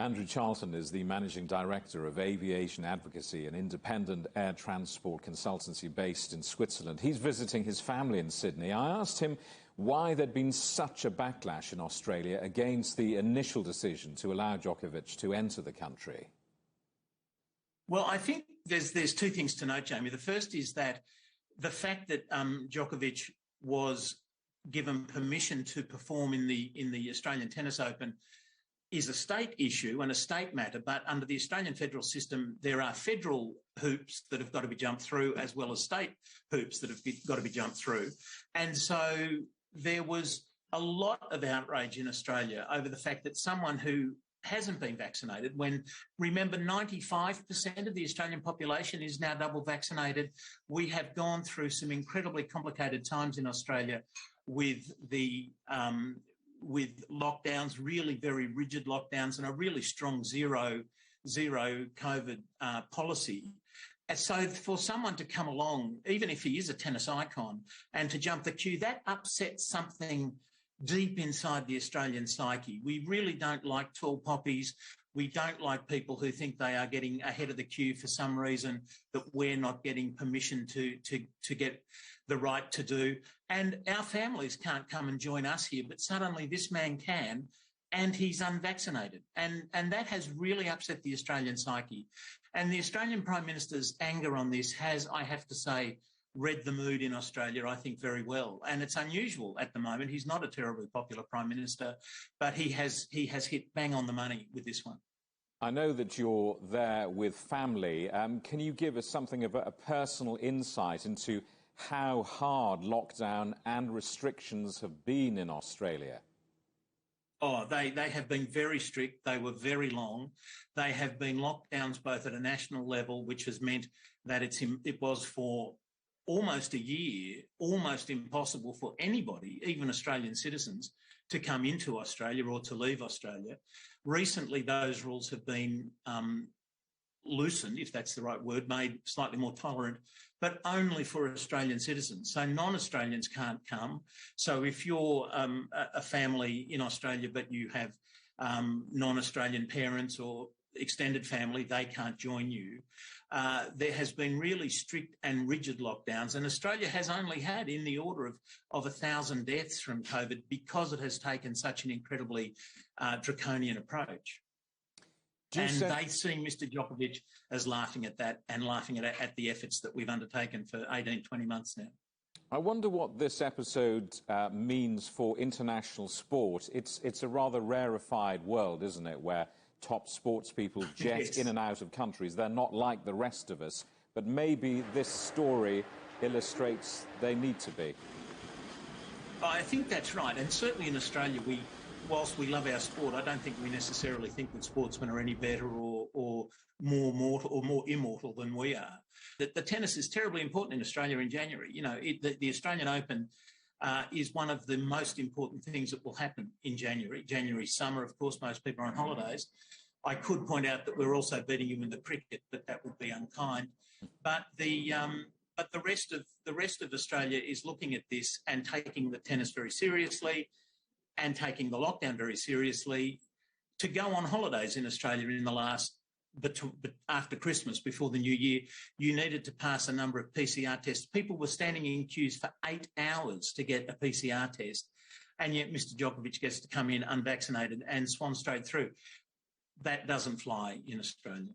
Andrew Charlton is the Managing Director of Aviation Advocacy, an independent air transport consultancy based in Switzerland. He's visiting his family in Sydney. I asked him why there'd been such a backlash in Australia against the initial decision to allow Djokovic to enter the country. Well, I think there's two things to note, Jamie. The first is that the fact that Djokovic was given permission to perform in the Australian Tennis Open is a state issue and a state matter, but under the Australian federal system, there are federal hoops that have got to be jumped through as well as state hoops that have got to be jumped through. And so there was a lot of outrage in Australia over the fact that someone who hasn't been vaccinated, when, remember, 95% of the Australian population is now double vaccinated. We have gone through some incredibly complicated times in Australia with with lockdowns, really very rigid lockdowns, and a really strong zero COVID policy. And so for someone to come along, even if he is a tennis icon, and to jump the queue, that upsets something deep inside the Australian psyche. We really don't like tall poppies. We don't like people who think they are getting ahead of the queue for some reason that we're not getting permission to get the right to do. And our families can't come and join us here, but suddenly this man can, and he's unvaccinated. And that has really upset the Australian psyche. And the Australian Prime Minister's anger on this has, I have to say, read the mood in Australia, I think, very well. And it's unusual at the moment. He's not a terribly popular Prime Minister, but he has hit bang on the money with this one. I know that you're there with family. Can you give us something of a personal insight into how hard lockdown and restrictions have been in Australia? Oh, they have been very strict. They were very long. They have been lockdowns both at a national level, which has meant that it was for almost a year, almost impossible for anybody, even Australian citizens, to come into Australia or to leave Australia. Recently, those rules have been loosened, if that's the right word, made slightly more tolerant, but only for Australian citizens. So non-Australians can't come. So if you're a family in Australia, but you have non-Australian parents or extended family, they can't join you. There has been really strict and rigid lockdowns, and Australia has only had in the order of 1,000 deaths from COVID because it has taken such an incredibly draconian approach. They see Mr Djokovic as laughing at that and laughing at the efforts that we've undertaken for 18, 20 months now. I wonder what this episode means for international sport. It's a rather rarefied world, isn't it, where top sports people jet Yes. in and out of countries. They're not like the rest of us, but maybe this story illustrates they need to be. I think that's right, and certainly in Australia, whilst we love our sport, I don't think we necessarily think that sportsmen are any better or more mortal or more immortal than we are. That the tennis is terribly important in Australia in January. You know, the Australian Open is one of the most important things that will happen in January. January's summer, of course, most people are on holidays. I could point out that we're also beating you in the cricket, but that would be unkind. But the rest of Australia is looking at this and taking the tennis very seriously and taking the lockdown very seriously. To go on holidays in Australia in the last, but after Christmas, before the new year, you needed to pass a number of PCR tests. People were standing in queues for 8 hours to get a PCR test, and yet Mr Djokovic gets to come in unvaccinated and swan straight through. That doesn't fly in Australia.